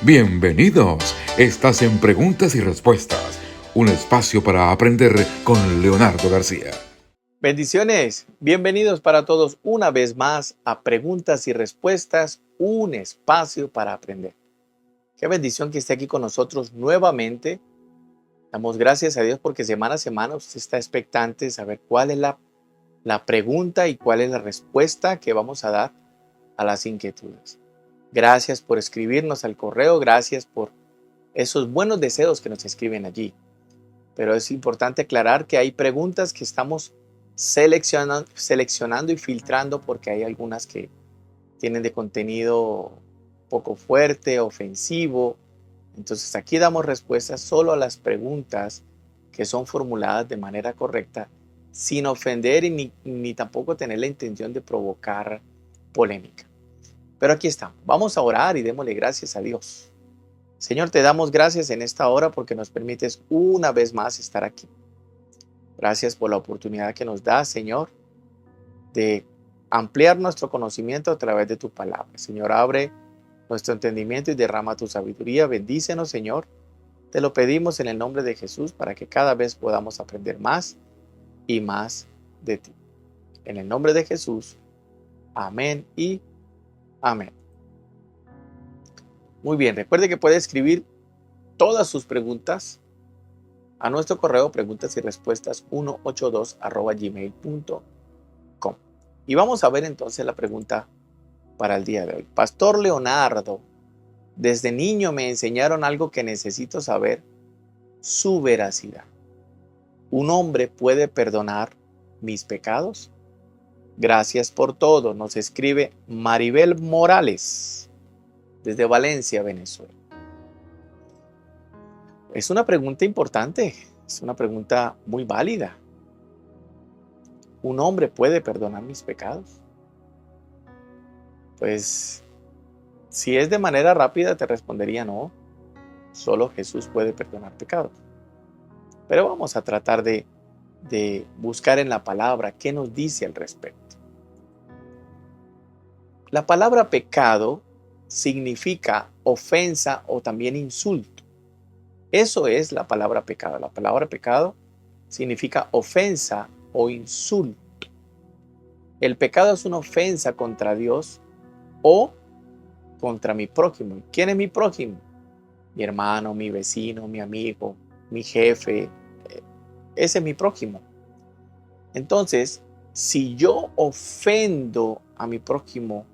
Bienvenidos. Estás en Preguntas y Respuestas, un espacio para aprender con Leonardo García. Bendiciones, bienvenidos para todos una vez más a Preguntas y Respuestas, un espacio para aprender. Qué bendición que esté aquí con nosotros nuevamente. Damos gracias a Dios porque semana a semana usted está expectante de saber cuál es la pregunta y cuál es la respuesta que vamos a dar a las inquietudes. Gracias por escribirnos al correo, gracias por esos buenos deseos que nos escriben allí. Pero es importante aclarar que hay preguntas que estamos seleccionando y filtrando porque hay algunas que tienen de contenido poco fuerte, ofensivo. Entonces aquí damos respuestas solo a las preguntas que son formuladas de manera correcta, sin ofender y ni tampoco tener la intención de provocar polémica. Pero aquí estamos. Vamos a orar y démosle gracias a Dios. Señor, te damos gracias en esta hora porque nos permites una vez más estar aquí. Gracias por la oportunidad que nos das, Señor, de ampliar nuestro conocimiento a través de tu palabra. Señor, abre nuestro entendimiento y derrama tu sabiduría. Bendícenos, Señor. Te lo pedimos en el nombre de Jesús para que cada vez podamos aprender más y más de ti. En el nombre de Jesús. Amén y amén. Muy bien, recuerde que puede escribir todas sus preguntas a nuestro correo preguntas y respuestas 182@gmail.com. Y vamos a ver entonces la pregunta para el día de hoy. Pastor Leonardo, desde niño me enseñaron algo que necesito saber, su veracidad. ¿Un hombre puede perdonar mis pecados? Gracias por todo. Nos escribe Maribel Morales desde Valencia, Venezuela. Es una pregunta importante, es una pregunta muy válida. ¿Un hombre puede perdonar mis pecados? Pues, si es de manera rápida, te respondería no. Solo Jesús puede perdonar pecados. Pero vamos a tratar de buscar en la palabra qué nos dice al respecto. La palabra pecado significa ofensa o también insulto. Eso es la palabra pecado. La palabra pecado significa ofensa o insulto. El pecado es una ofensa contra Dios o contra mi prójimo. ¿Quién es mi prójimo? Mi hermano, mi vecino, mi amigo, mi jefe. Ese es mi prójimo. Entonces, si yo ofendo a mi prójimo,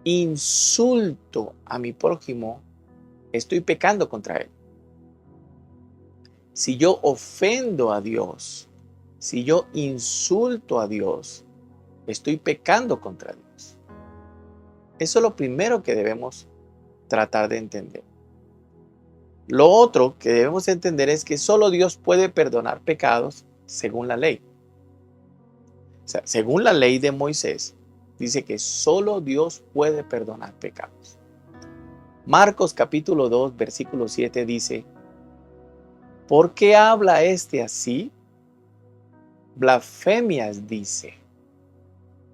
insulto a mi prójimo, estoy pecando contra él. Si yo ofendo a Dios, si yo insulto a Dios, estoy pecando contra Dios. Eso es lo primero que debemos tratar de entender. Lo otro que debemos entender es que solo Dios puede perdonar pecados según la ley. O sea, según la ley de Moisés, dice que solo Dios puede perdonar pecados. Marcos capítulo 2, versículo 7 dice, ¿por qué habla este así? Blasfemias dice.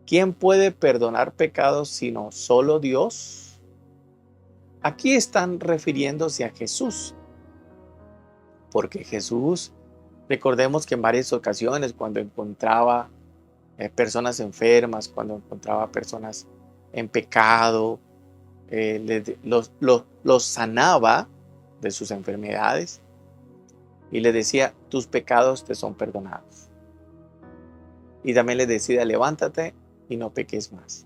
¿Quién puede perdonar pecados sino solo Dios? Aquí están refiriéndose a Jesús. Porque Jesús, recordemos que en varias ocasiones cuando encontraba personas enfermas, cuando encontraba personas en pecado, los sanaba de sus enfermedades y le decía, tus pecados te son perdonados. Y también le decía, levántate y no peques más.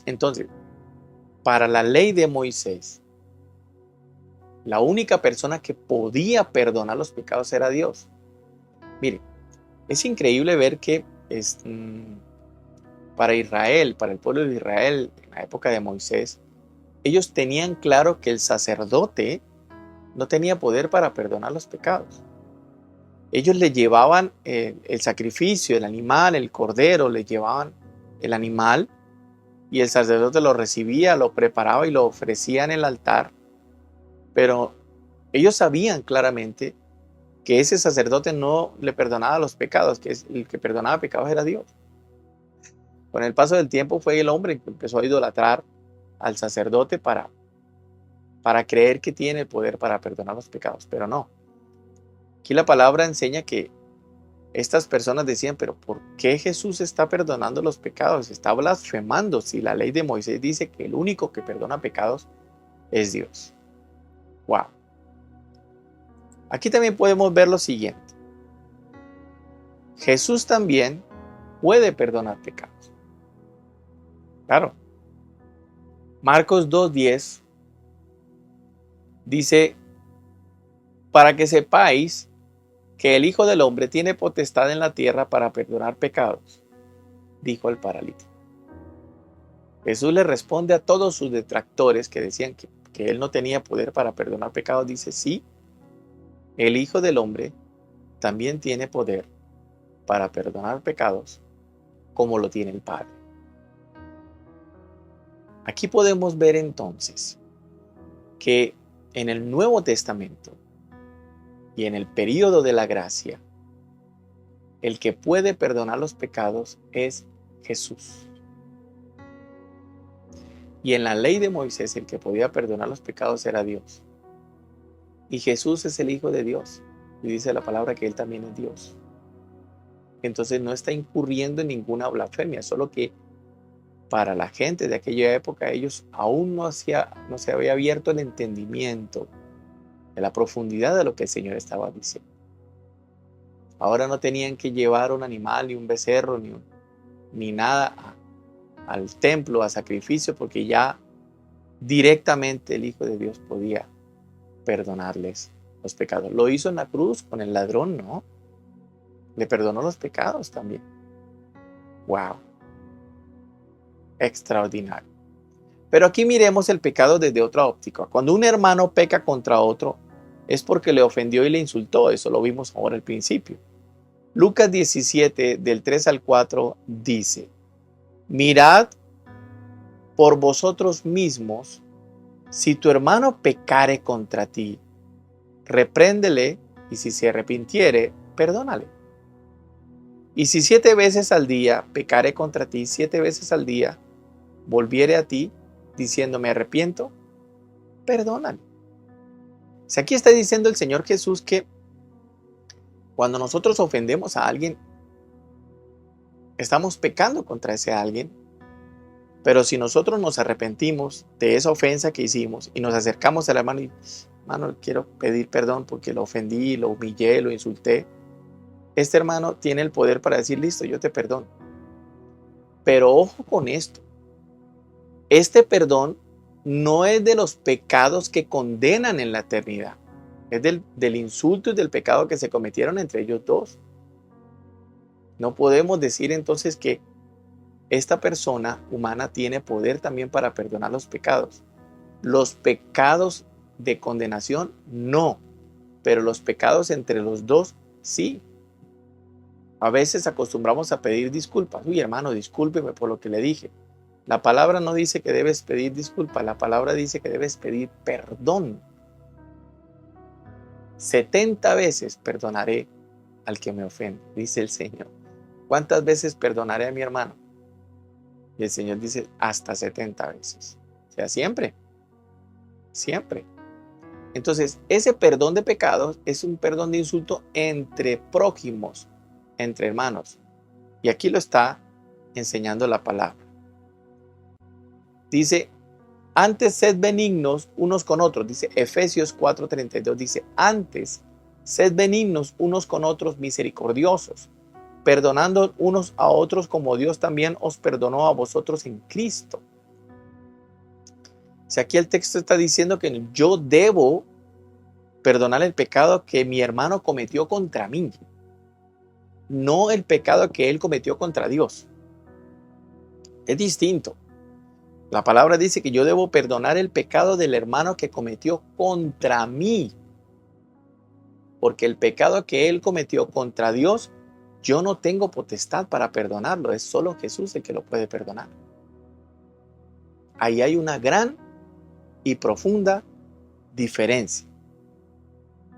Entonces, para la ley de Moisés, la única persona que podía perdonar los pecados era Dios. Mire, es increíble ver que para Israel, para el pueblo de Israel, en la época de Moisés, ellos tenían claro que el sacerdote no tenía poder para perdonar los pecados. Ellos le llevaban el sacrificio, el animal, el cordero, le llevaban el animal y el sacerdote lo recibía, lo preparaba y lo ofrecía en el altar. Pero ellos sabían claramente que ese sacerdote no le perdonaba los pecados, que el que perdonaba pecados era Dios. Con el paso del tiempo fue el hombre que empezó a idolatrar al sacerdote para para creer que tiene el poder para perdonar los pecados, pero no. Aquí la palabra enseña que estas personas decían, pero ¿por qué Jesús está perdonando los pecados? Está blasfemando si la ley de Moisés dice que el único que perdona pecados es Dios. Wow. Aquí también podemos ver lo siguiente. Jesús también puede perdonar pecados. Claro. Marcos 2:10 dice, para que sepáis que el Hijo del Hombre tiene potestad en la tierra para perdonar pecados, dijo el paralítico. Jesús le responde a todos sus detractores que decían que él no tenía poder para perdonar pecados. Dice, sí, el Hijo del Hombre también tiene poder para perdonar pecados como lo tiene el Padre. Aquí podemos ver entonces que en el Nuevo Testamento y en el período de la gracia, el que puede perdonar los pecados es Jesús. Y en la ley de Moisés, el que podía perdonar los pecados era Dios. Y Jesús es el Hijo de Dios. Y dice la palabra que Él también es Dios. Entonces no está incurriendo en ninguna blasfemia, solo que para la gente de aquella época, ellos aún no se había abierto el entendimiento de la profundidad de lo que el Señor estaba diciendo. Ahora no tenían que llevar un animal, ni un becerro, ni nada al templo, a sacrificio, porque ya directamente el Hijo de Dios podía perdonarles los pecados. Lo hizo en la cruz con el ladrón, ¿no? Le perdonó los pecados también. ¡Wow! Extraordinario. Pero aquí miremos el pecado desde otra óptica. Cuando un hermano peca contra otro, es porque le ofendió y le insultó. Eso lo vimos ahora al principio. Lucas 17, del 3 al 4, dice, mirad por vosotros mismos, si tu hermano pecare contra ti, repréndele, y si se arrepintiere, perdónale. Y si 7 veces al día pecare contra ti, 7 veces al día volviere a ti, diciendo me arrepiento, perdónale. O sea, aquí está diciendo el Señor Jesús que cuando nosotros ofendemos a alguien, estamos pecando contra ese alguien, pero si nosotros nos arrepentimos de esa ofensa que hicimos y nos acercamos al hermano y, hermano, quiero pedir perdón porque lo ofendí, lo humillé, lo insulté, este hermano tiene el poder para decir, listo, yo te perdono. Pero ojo con esto, este perdón no es de los pecados que condenan en la eternidad, es del insulto y del pecado que se cometieron entre ellos dos. No podemos decir entonces que esta persona humana tiene poder también para perdonar los pecados. Los pecados de condenación, no. Pero los pecados entre los dos, sí. A veces acostumbramos a pedir disculpas. Uy, hermano, discúlpeme por lo que le dije. La palabra no dice que debes pedir disculpas. La palabra dice que debes pedir perdón. 70 veces perdonaré al que me ofende, dice el Señor. ¿Cuántas veces perdonaré a mi hermano? Y el Señor dice, hasta 70 veces. O sea, siempre. Siempre. Entonces, ese perdón de pecados es un perdón de insulto entre prójimos, entre hermanos. Y aquí lo está enseñando la palabra. Dice, antes sed benignos unos con otros. Dice Efesios 4:32. Dice, antes sed benignos unos con otros, misericordiosos, perdonando unos a otros como Dios también os perdonó a vosotros en Cristo. O sea, aquí el texto está diciendo que yo debo perdonar el pecado que mi hermano cometió contra mí, no el pecado que él cometió contra Dios. Es distinto. La palabra dice que yo debo perdonar el pecado del hermano que cometió contra mí, porque el pecado que él cometió contra Dios, yo no tengo potestad para perdonarlo, es solo Jesús el que lo puede perdonar. Ahí hay una gran y profunda diferencia,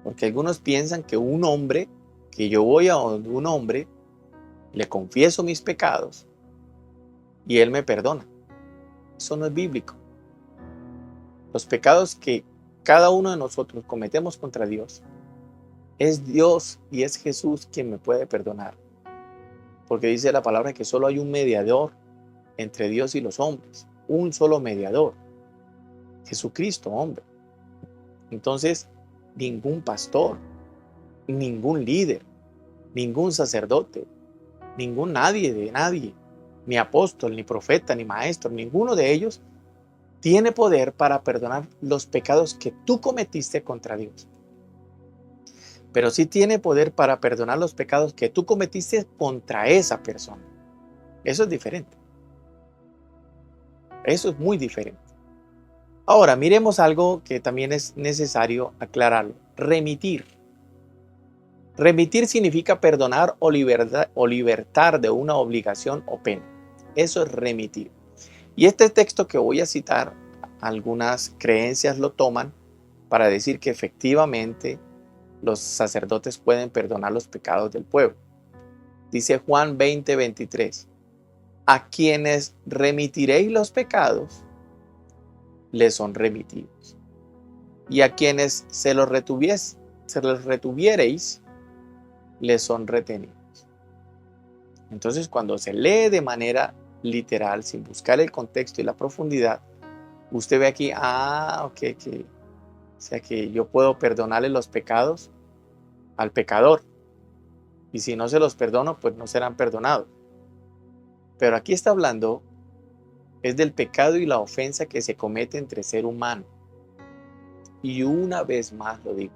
porque algunos piensan que un hombre, que yo voy a un hombre, le confieso mis pecados y él me perdona. Eso no es bíblico. Los pecados que cada uno de nosotros cometemos contra Dios, es Dios y es Jesús quien me puede perdonar. Porque dice la palabra que solo hay un mediador entre Dios y los hombres. Un solo mediador. Jesucristo, hombre. Entonces, ningún pastor, ningún líder, ningún sacerdote, ningún nadie de nadie, ni apóstol, ni profeta, ni maestro, ninguno de ellos tiene poder para perdonar los pecados que tú cometiste contra Dios. Pero sí tiene poder para perdonar los pecados que tú cometiste contra esa persona. Eso es diferente. Eso es muy diferente. Ahora, miremos algo que también es necesario aclararlo. Remitir. Remitir significa perdonar o libertar de una obligación o pena. Eso es remitir. Y este texto que voy a citar, algunas creencias lo toman para decir que efectivamente los sacerdotes pueden perdonar los pecados del pueblo. Dice Juan 20:23. A quienes remitiréis los pecados, les son remitidos. Y a quienes se los retuviereis, les son retenidos. Entonces, cuando se lee de manera literal, sin buscar el contexto y la profundidad, usted ve aquí, o sea que yo puedo perdonarle los pecados al pecador. Y si no se los perdono, pues no serán perdonados. Pero aquí está hablando es del pecado y la ofensa que se comete entre ser humano. Y una vez más lo digo,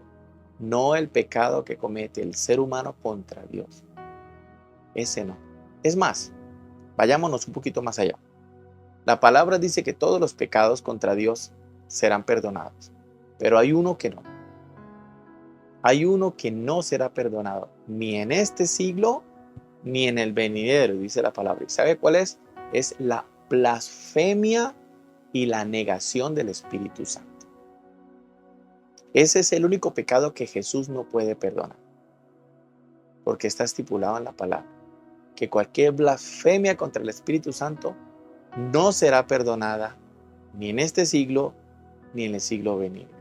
no el pecado que comete el ser humano contra Dios. Ese no. Es más, vayámonos un poquito más allá. La palabra dice que todos los pecados contra Dios serán perdonados, pero hay uno que no. Hay uno que no será perdonado, ni en este siglo, ni en el venidero, dice la palabra. ¿Y sabe cuál es? Es la blasfemia y la negación del Espíritu Santo. Ese es el único pecado que Jesús no puede perdonar, porque está estipulado en la palabra, que cualquier blasfemia contra el Espíritu Santo no será perdonada ni en este siglo, ni en el siglo venidero.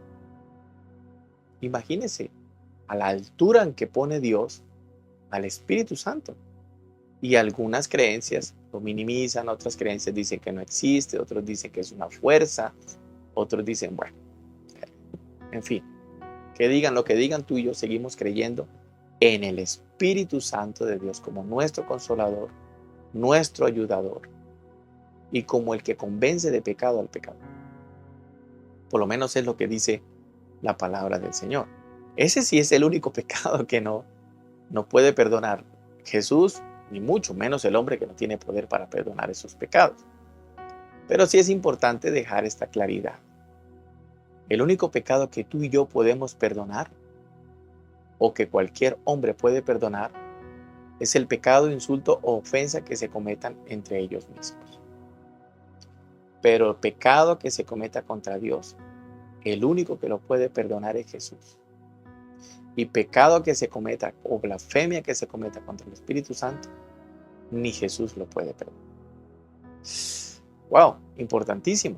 Imagínese a la altura en que pone Dios al Espíritu Santo. Y algunas creencias lo minimizan, otras creencias dicen que no existe, otros dicen que es una fuerza, otros dicen, bueno, en fin, que digan lo que digan, tú y yo seguimos creyendo en el Espíritu Santo de Dios como nuestro consolador, nuestro ayudador y como el que convence de pecado al pecador. Por lo menos es lo que dice la palabra del Señor. Ese sí es el único pecado que no puede perdonar Jesús, ni mucho menos el hombre que no tiene poder para perdonar esos pecados. Pero sí es importante dejar esta claridad. El único pecado que tú y yo podemos perdonar, o que cualquier hombre puede perdonar, es el pecado, insulto o ofensa que se cometan entre ellos mismos. Pero el pecado que se cometa contra Dios, el único que lo puede perdonar es Jesús. Y pecado que se cometa o blasfemia que se cometa contra el Espíritu Santo, ni Jesús lo puede perdonar. Wow, importantísimo.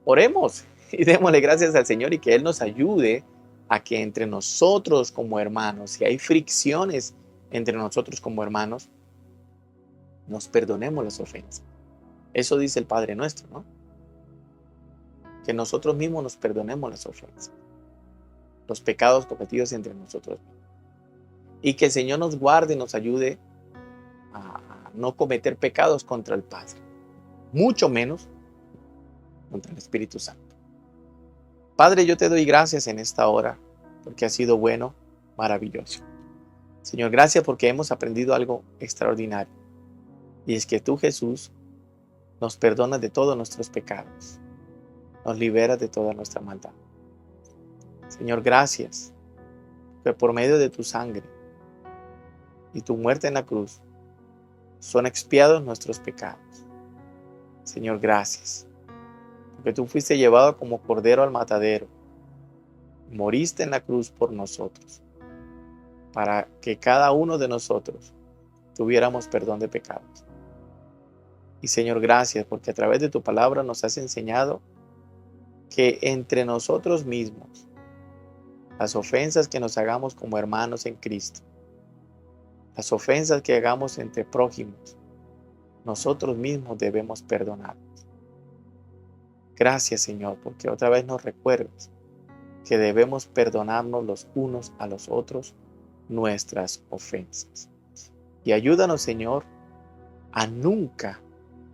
Oremos y démosle gracias al Señor y que Él nos ayude a que entre nosotros como hermanos, si hay fricciones entre nosotros como hermanos, nos perdonemos las ofensas. Eso dice el Padre nuestro, ¿no? Que nosotros mismos nos perdonemos las ofensas, los pecados cometidos entre nosotros mismos. Y que el Señor nos guarde y nos ayude a no cometer pecados contra el Padre, mucho menos contra el Espíritu Santo. Padre, yo te doy gracias en esta hora porque has sido bueno, maravilloso. Señor, gracias porque hemos aprendido algo extraordinario. Y es que tú, Jesús, nos perdonas de todos nuestros pecados. Nos liberas de toda nuestra maldad. Señor, gracias que por medio de tu sangre y tu muerte en la cruz son expiados nuestros pecados. Señor, gracias porque tú fuiste llevado como cordero al matadero. Moriste en la cruz por nosotros para que cada uno de nosotros tuviéramos perdón de pecados. Y Señor, gracias porque a través de tu palabra nos has enseñado que entre nosotros mismos, las ofensas que nos hagamos como hermanos en Cristo, las ofensas que hagamos entre prójimos, nosotros mismos debemos perdonar. Gracias, Señor, porque otra vez nos recuerdas que debemos perdonarnos los unos a los otros nuestras ofensas. Y ayúdanos, Señor, a nunca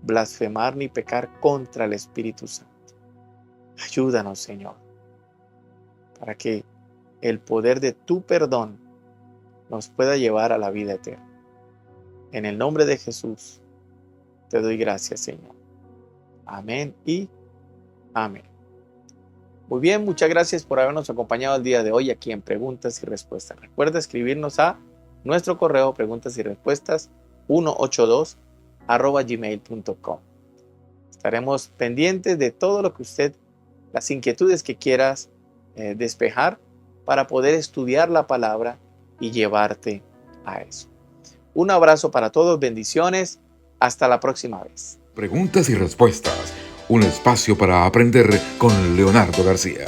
blasfemar ni pecar contra el Espíritu Santo. Ayúdanos, Señor, para que el poder de tu perdón nos pueda llevar a la vida eterna. En el nombre de Jesús, te doy gracias, Señor. Amén y amén. Muy bien, muchas gracias por habernos acompañado el día de hoy aquí en Preguntas y Respuestas. Recuerda escribirnos a nuestro correo preguntas y respuestas 182@gmail.com. Estaremos pendientes de todo lo que las inquietudes que quieras despejar para poder estudiar la palabra y llevarte a eso. Un abrazo para todos, bendiciones, hasta la próxima vez. Preguntas y respuestas, un espacio para aprender con Leonardo García.